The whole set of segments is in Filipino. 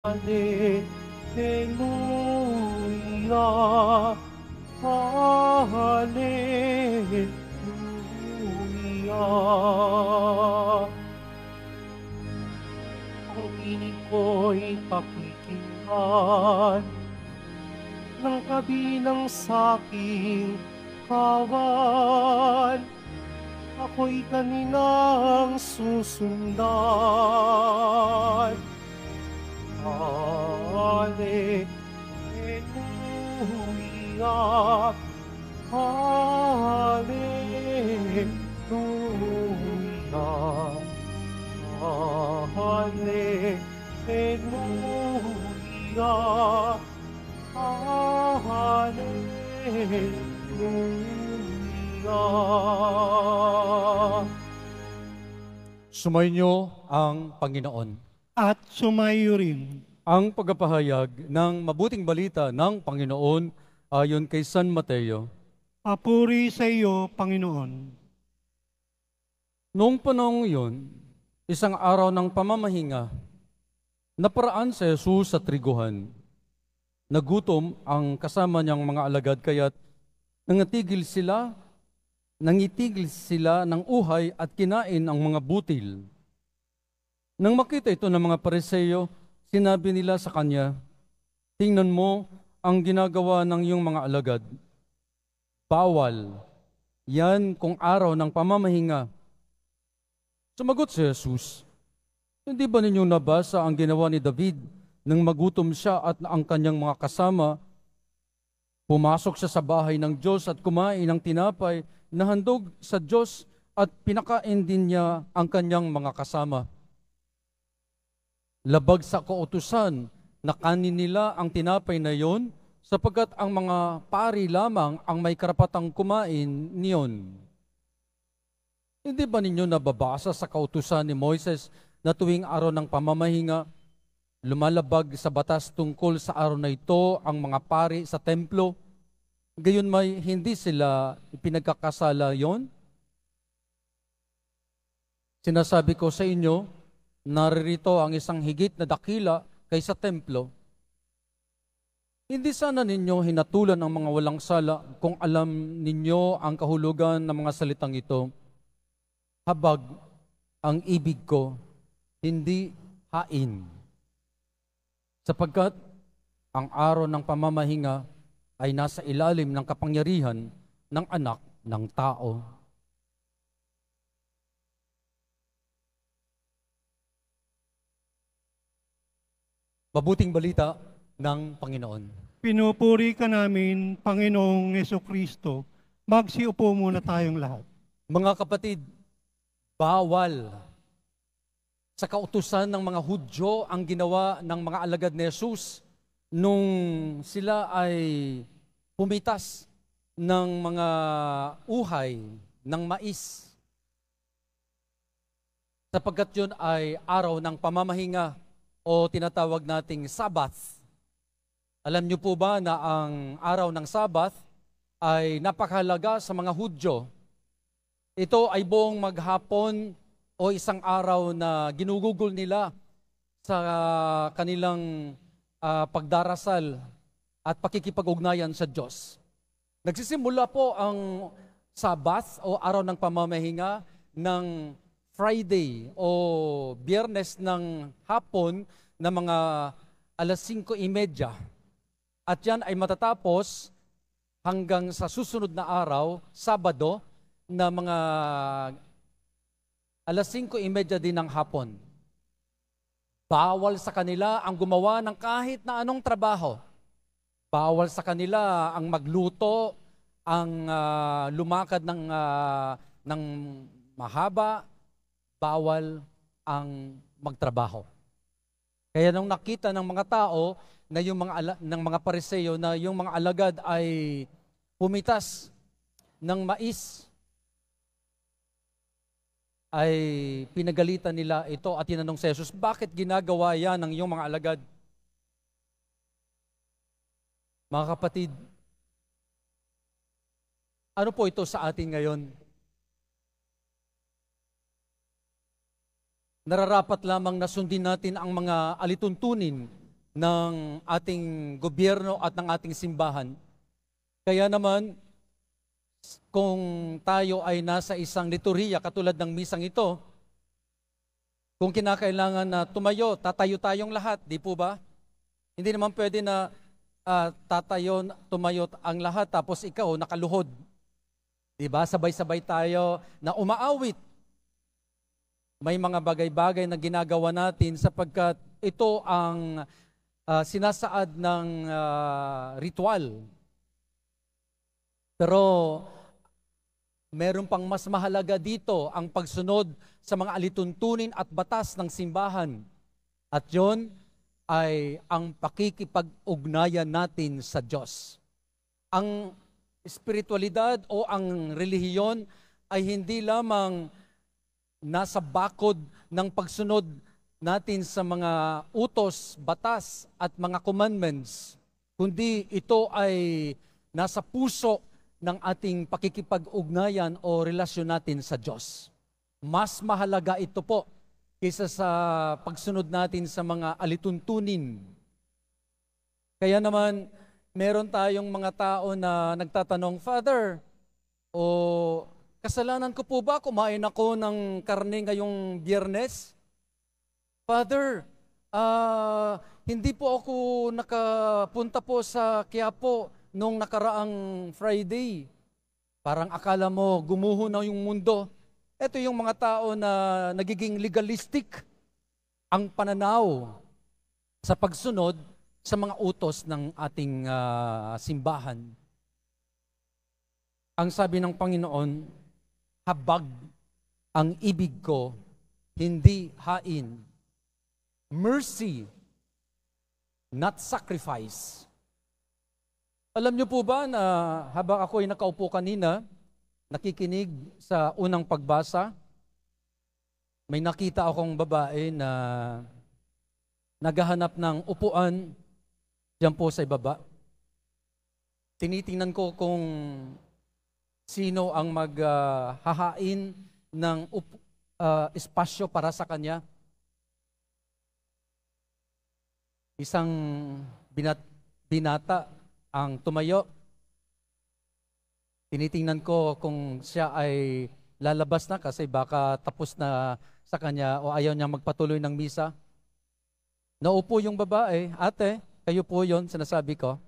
Hallelujah, hallelujah. Ang inig ko'y pakikinggan ng kabilang sa'king kawan. Ako'y kaninang susundan. Hallelujah, hallelujah, hallelujah, hallelujah. Sumainyo ang Panginoon. At sumayo rin. Ang pagpapahayag ng mabuting balita ng Panginoon ayon kay San Mateo. Papuri sa iyo, Panginoon. Noong panahong iyon, isang araw ng pamamahinga, naparaan si Jesus sa triguhan. Nagutom ang kasama niyang mga alagad kaya't nangitigil sila ng uhay at kinain ang mga butil. Nang makita ito ng mga Pariseo, sinabi nila sa kanya, "Tingnan mo ang ginagawa ng iyong mga alagad. Bawal. Yan kung araw ng pamamahinga." Sumagot si Jesus, "Hindi ba ninyong nabasa ang ginawa ni David nang magutom siya at ang kanyang mga kasama? Pumasok siya sa bahay ng Diyos at kumain ng tinapay na handog sa Diyos at pinakain din niya ang kanyang mga kasama. Labag sa kautusan na kanin nila ang tinapay na iyon sapagkat ang mga pari lamang ang may karapatang kumain niyon. Hindi ba ninyo nababasa sa kautusan ni Moises na tuwing araw ng pamamahinga, lumalabag sa batas tungkol sa araw na ito ang mga pari sa templo? Gayon may hindi sila ipinagkakasala yon? Sinasabi ko sa inyo, naririto ang isang higit na dakila kaysa templo. Hindi sana ninyo hinatulan ang mga walang sala kung alam ninyo ang kahulugan ng mga salitang ito. Habag ang ibig ko, hindi hain. Sapagkat ang araw ng pamamahinga ay nasa ilalim ng kapangyarihan ng anak ng tao." Mabuting balita ng Panginoon. Pinupuri ka namin, Panginoong Jesucristo. Magsiupo muna tayong lahat. Mga kapatid, bawal sa kautusan ng mga Hudyo ang ginawa ng mga alagad ni Jesus nung sila ay pumitas ng mga uhay ng mais. Sapagkat yun ay araw ng pamamahinga o tinatawag nating Sabbath. Alam niyo po ba na ang araw ng Sabbath ay napakahalaga sa mga Hudyo? Ito ay buong maghapon o isang araw na ginugugol nila sa kanilang pagdarasal at pakikipag-ugnayan sa Diyos. Nagsisimula po ang Sabbath o araw ng pamamahinga ng Friday o Biyernes ng hapon na mga alas 5:30. At yan ay matatapos hanggang sa susunod na araw, Sabado, na mga alas 5:30 din ng hapon. Bawal sa kanila ang gumawa ng kahit na anong trabaho. Bawal sa kanila ang magluto, ang lumakad ng mahaba. Bawal ang magtrabaho. Kaya nung nakita ng mga tao na ng mga Pariseo na yung mga alagad ay pumitas ng mais, ay pinagalitan nila ito at tinanong si Jesus, "Bakit ginagawa yan ng iyong mga alagad?" Mga kapatid, ano po ito sa atin ngayon? Nararapat lamang na sundin natin ang mga alituntunin ng ating gobyerno at ng ating simbahan. Kaya naman, kung tayo ay nasa isang liturhiya katulad ng misang ito, kung kinakailangan na tumayo, tatayo tayong lahat, di po ba? Hindi naman pwede na tumayo ang lahat tapos ikaw nakaluhod. Di ba? Sabay-sabay tayo na umaawit. May mga bagay-bagay na ginagawa natin sapagkat ito ang sinasaad ng ritual. Pero meron pang mas mahalaga dito ang pagsunod sa mga alituntunin at batas ng simbahan. At yon ay ang pakikipag-ugnayan natin sa Diyos. Ang espiritualidad o ang relihiyon ay hindi lamang nasa bakod ng pagsunod natin sa mga utos, batas at mga commandments, kundi ito ay nasa puso ng ating pakikipag-ugnayan o relasyon natin sa Diyos. Mas mahalaga ito po kaysa sa pagsunod natin sa mga alituntunin. Kaya naman, meron tayong mga tao na nagtatanong, Father, kasalanan ko po ba kumain ako ng karne ngayong Biyernes? Father, hindi po ako nakapunta po sa Quiapo nung nakaraang Friday. Parang akala mo gumuho na yung mundo. Ito yung mga tao na nagiging legalistic ang pananaw sa pagsunod sa mga utos ng ating simbahan. Ang sabi ng Panginoon, habag ang ibig ko, hindi hain. Mercy, not sacrifice. Alam niyo po ba na habang ako ay nakaupo kanina, nakikinig sa unang pagbasa, may nakita akong babae na naghahanap ng upuan diyan po sa ibaba. Tinitingnan ko kung sino ang maghahain ng espasyo para sa kanya. Isang binata ang tumayo. Tinitingnan ko kung siya ay lalabas na kasi baka tapos na sa kanya o ayaw niya magpatuloy ng misa. Naupo yung babae, ate, kayo po yon sinasabi ko.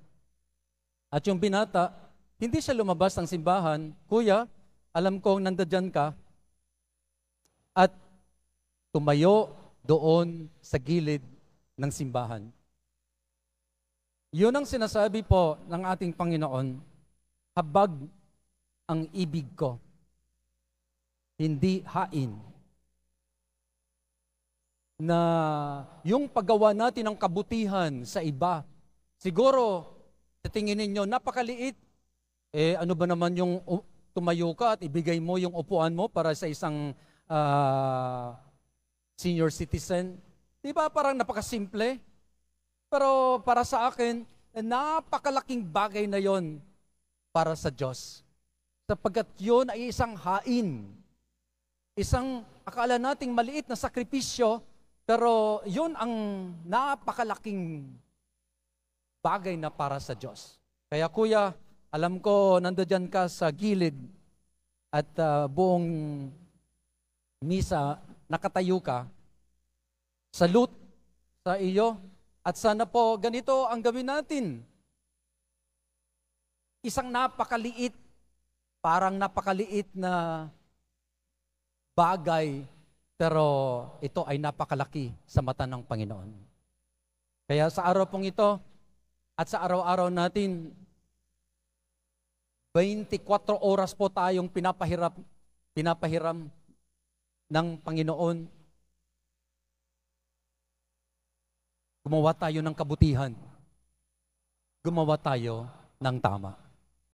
At yung binata, hindi siya lumabas ng simbahan, kuya, alam kong nandiyan ka. At tumayo doon sa gilid ng simbahan. Yun ang sinasabi po ng ating Panginoon, habag ang ibig ko, hindi hain. Na yung paggawa natin ng kabutihan sa iba, siguro, sa tingin ninyo, napakaliit. Ano ba naman yung tumayo ka at ibigay mo yung upuan mo para sa isang senior citizen? Di ba parang napakasimple? Pero para sa akin, napakalaking bagay na yon para sa Diyos. Sapagkat yun ay isang hain. Isang akala nating maliit na sakripisyo, pero yun ang napakalaking bagay na para sa Diyos. Kaya kuya, alam ko nandiyan ka sa gilid at buong misa nakatayo ka. Salute sa iyo. At sana po ganito ang gawin natin. Isang napakaliit, parang napakaliit na bagay, pero ito ay napakalaki sa mata ng Panginoon. Kaya sa araw pong ito, at sa araw-araw natin, 24 oras po tayong pinapahiram ng Panginoon. Gumawa tayo ng kabutihan. Gumawa tayo ng tama.